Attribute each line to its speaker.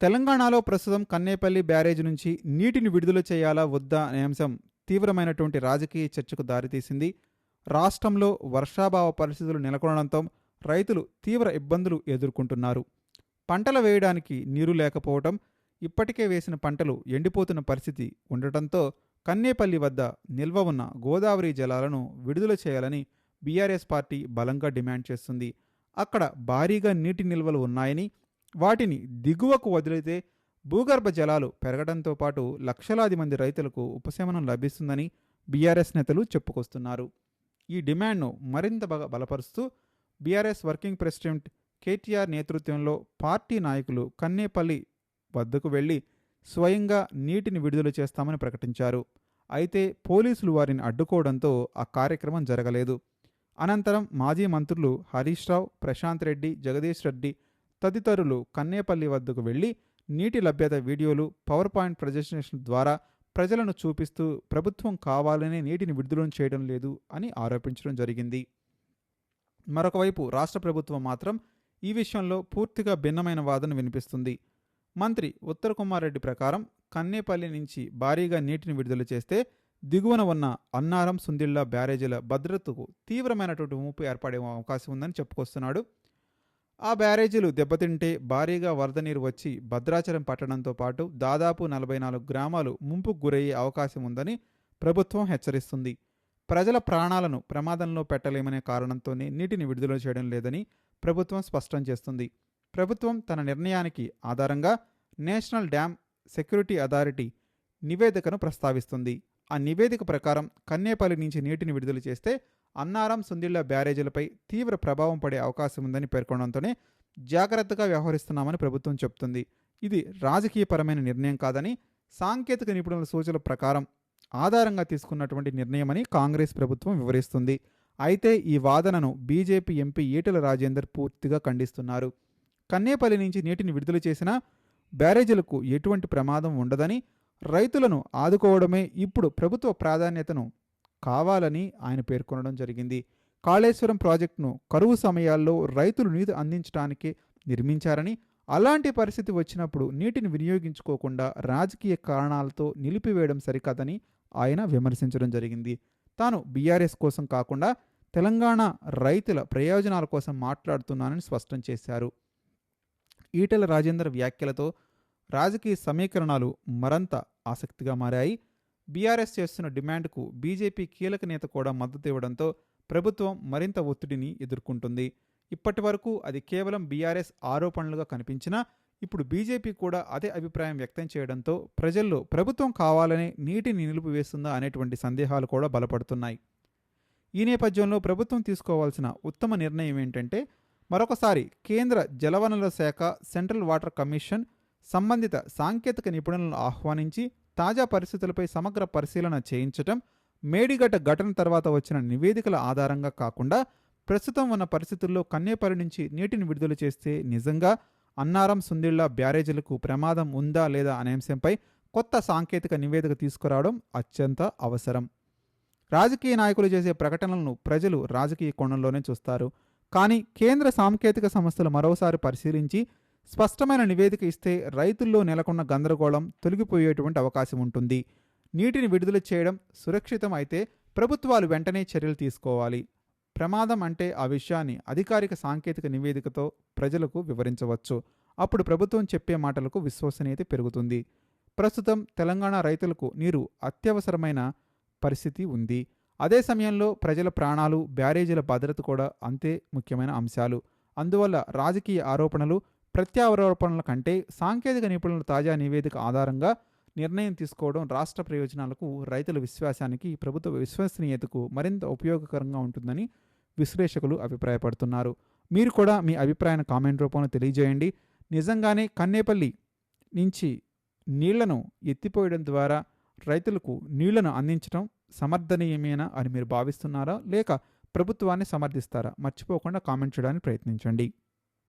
Speaker 1: తెలంగాణలో ప్రస్తుతం కన్నేపల్లి బ్యారేజ్ నుంచి నీటిని విడుదల చేయాలా వద్దా అనే అంశం తీవ్రమైనటువంటి రాజకీయ చర్చకు దారితీసింది. రాష్ట్రంలో వర్షాభావ పరిస్థితులు నెలకొనడంతో రైతులు తీవ్ర ఇబ్బందులు ఎదుర్కొంటున్నారు. పంటలు వేయడానికి నీరు లేకపోవటం, ఇప్పటికే వేసిన పంటలు ఎండిపోతున్న పరిస్థితి ఉండటంతో కన్నేపల్లి వద్ద నిల్వ ఉన్న గోదావరి జలాలను విడుదల చేయాలని బీఆర్ఎస్ పార్టీ బలంగా డిమాండ్ చేస్తుంది. అక్కడ భారీగా నీటి నిల్వలు ఉన్నాయని, వాటిని దిగువకు వదిలితే భూగర్భ జలాలు పెరగడంతో పాటు లక్షలాది మంది రైతులకు ఉపశమనం లభిస్తుందని బీఆర్ఎస్ నేతలు చెప్పుకొస్తున్నారు. ఈ డిమాండ్ను మరింత బలపరుస్తూ బీఆర్ఎస్ వర్కింగ్ ప్రెసిడెంట్ కేటీఆర్ నేతృత్వంలో పార్టీ నాయకులు కన్నేపల్లి వద్దకు వెళ్లి స్వయంగా నీటిని విడుదల చేస్తామని ప్రకటించారు. అయితే పోలీసులు వారిని అడ్డుకోవడంతో ఆ కార్యక్రమం జరగలేదు. అనంతరం మాజీ మంత్రులు హరీష్ రావు, ప్రశాంత్ రెడ్డి, జగదీష్ రెడ్డి తదితరులు కన్నేపల్లి వద్దకు వెళ్లి నీటి లభ్యత వీడియోలు, పవర్ పాయింట్ ప్రజెంటేషన్ ద్వారా ప్రజలను చూపిస్తూ ప్రభుత్వం కావాలనే నీటిని విడుదల చేయడం లేదు అని ఆరోపించడం జరిగింది. మరొకవైపు రాష్ట్ర ప్రభుత్వం మాత్రం ఈ విషయంలో పూర్తిగా భిన్నమైన వాదన వినిపిస్తుంది. మంత్రి ఉత్తర కుమార్ రెడ్డి ప్రకారం కన్నేపల్లి నుంచి భారీగా నీటిని విడుదల చేస్తే దిగువన ఉన్న అన్నారం, సుందిళ్ల బ్యారేజీల భద్రతకు తీవ్రమైనటువంటి ముప్పు ఏర్పడే అవకాశం ఉందని చెప్పుకొస్తున్నాడు. ఆ బ్యారేజీలు దెబ్బతింటే భారీగా వరద నీరు వచ్చి భద్రాచలం పట్టణంతో పాటు దాదాపు 44 గ్రామాలు ముంపుకు గురయ్యే అవకాశం ఉందని ప్రభుత్వం హెచ్చరిస్తుంది. ప్రజల ప్రాణాలను ప్రమాదంలో పెట్టలేమనే కారణంతోనే నీటిని విడుదల చేయడం లేదని ప్రభుత్వం స్పష్టం చేస్తుంది. ప్రభుత్వం తన నిర్ణయానికి ఆధారంగా నేషనల్ డ్యామ్ సెక్యూరిటీ అథారిటీ నివేదికను ప్రస్తావిస్తుంది. ఆ నివేదిక ప్రకారం కన్నేపల్లి నుంచి నీటిని విడుదల చేస్తే అన్నారం, సుందిళ్ల బ్యారేజీలపై తీవ్ర ప్రభావం పడే అవకాశం ఉందని పేర్కొనడంతోనే జాగ్రత్తగా వ్యవహరిస్తున్నామని ప్రభుత్వం చెబుతుంది. ఇది రాజకీయపరమైన నిర్ణయం కాదని, సాంకేతిక నిపుణుల సూచనల ప్రకారం ఆధారంగా తీసుకున్నటువంటి నిర్ణయమని కాంగ్రెస్ ప్రభుత్వం వివరిస్తుంది. అయితే ఈ వాదనను బీజేపీ ఎంపీ ఈటెల రాజేందర్ పూర్తిగా ఖండిస్తున్నారు. కన్నేపల్లి నుంచి నీటిని విడుదల చేసినా బ్యారేజీలకు ఎటువంటి ప్రమాదం ఉండదని, రైతులను ఆదుకోవడమే ఇప్పుడు ప్రభుత్వ ప్రాధాన్యతను కావాలని ఆయన పేర్కొనడం జరిగింది. కాళేశ్వరం ప్రాజెక్టును కరువు సమయాల్లో రైతులు నీరు అందించడానికి నిర్మించారని, అలాంటి పరిస్థితి వచ్చినప్పుడు నీటిని వినియోగించుకోకుండా రాజకీయ కారణాలతో నిలిపివేయడం సరికాదని ఆయన విమర్శించడం జరిగింది. తాను బీఆర్ఎస్ కోసం కాకుండా తెలంగాణ రైతుల ప్రయోజనాల కోసం మాట్లాడుతున్నానని స్పష్టం చేశారు. ఈటెల రాజేందర్ వ్యాఖ్యలతో రాజకీయ సమీకరణాలు మరింత ఆసక్తిగా మారాయి. బీఆర్ఎస్ చేస్తున్న డిమాండ్కు బీజేపీ కీలక నేత కూడా మద్దతు ఇవ్వడంతో ప్రభుత్వం మరింత ఒత్తిడిని ఎదుర్కొంటుంది. ఇప్పటి వరకు అది కేవలం బీఆర్ఎస్ ఆరోపణలుగా కనిపించినా ఇప్పుడు బీజేపీ కూడా అదే అభిప్రాయం వ్యక్తం చేయడంతో ప్రజల్లో ప్రభుత్వం కావాలనే నీటిని నిలిపివేస్తుందా అనేటువంటి సందేహాలు కూడా బలపడుతున్నాయి. ఈ నేపథ్యంలో ప్రభుత్వం తీసుకోవాల్సిన ఉత్తమ నిర్ణయం ఏంటంటే, మరొకసారి కేంద్ర జలవనరుల శాఖ, సెంట్రల్ వాటర్ కమిషన్ సంబంధిత సాంకేతిక నిపుణులను ఆహ్వానించి తాజా పరిస్థితులపై సమగ్ర పరిశీలన చేయించటం, మేడిగడ్డ ఘటన తర్వాత వచ్చిన నివేదికల ఆధారంగా కాకుండా ప్రస్తుతం ఉన్న పరిస్థితుల్లో కన్నేపల్లి నుంచి నీటిని విడుదల చేస్తే నిజంగా అన్నారం, సుందిళ్ల బ్యారేజీలకు ప్రమాదం ఉందా లేదా అనే అంశంపై కొత్త సాంకేతిక నివేదిక తీసుకురావడం అత్యంత అవసరం. రాజకీయ నాయకులు చేసే ప్రకటనలను ప్రజలు రాజకీయ కోణంలోనే చూస్తారు. కానీ కేంద్ర సాంకేతిక సంస్థలు మరోసారి పరిశీలించి స్పష్టమైన నివేదిక ఇస్తే రైతుల్లో నెలకొన్న గందరగోళం తొలగిపోయేటువంటి అవకాశం ఉంటుంది. నీటిని విడుదల చేయడం సురక్షితం అయితే ప్రభుత్వాలు వెంటనే చర్యలు తీసుకోవాలి. ప్రమాదం అంటే ఆ విషయాన్ని అధికారిక సాంకేతిక నివేదికతో ప్రజలకు వివరించవచ్చు. అప్పుడు ప్రభుత్వం చెప్పే మాటలకు విశ్వసనీయత పెరుగుతుంది. ప్రస్తుతం తెలంగాణ రైతులకు నీరు అత్యవసరమైన పరిస్థితి ఉంది. అదే సమయంలో ప్రజల ప్రాణాలు, బ్యారేజీల భద్రత కూడా అంతే ముఖ్యమైన అంశాలు. అందువల్ల రాజకీయ ఆరోపణలు, ప్రత్యారోపణల కంటే సాంకేతిక నిపుణుల తాజా నివేదిక ఆధారంగా నిర్ణయం తీసుకోవడం రాష్ట్ర ప్రయోజనాలకు, రైతుల విశ్వాసానికి, ప్రభుత్వ విశ్వసనీయతకు మరింత ఉపయోగకరంగా ఉంటుందని విశ్లేషకులు అభిప్రాయపడుతున్నారు. మీరు కూడా మీ అభిప్రాయాన్ని కామెంట్ రూపంలో తెలియజేయండి. నిజంగానే కన్నేపల్లి నుంచి నీళ్లను ఎత్తిపోయడం ద్వారా రైతులకు నీళ్లను అందించడం సమర్థనీయమేనా అని మీరు భావిస్తున్నారా, లేక ప్రభుత్వాన్ని సమర్థిస్తారా? మర్చిపోకుండా కామెంట్ చేయడానికి ప్రయత్నించండి.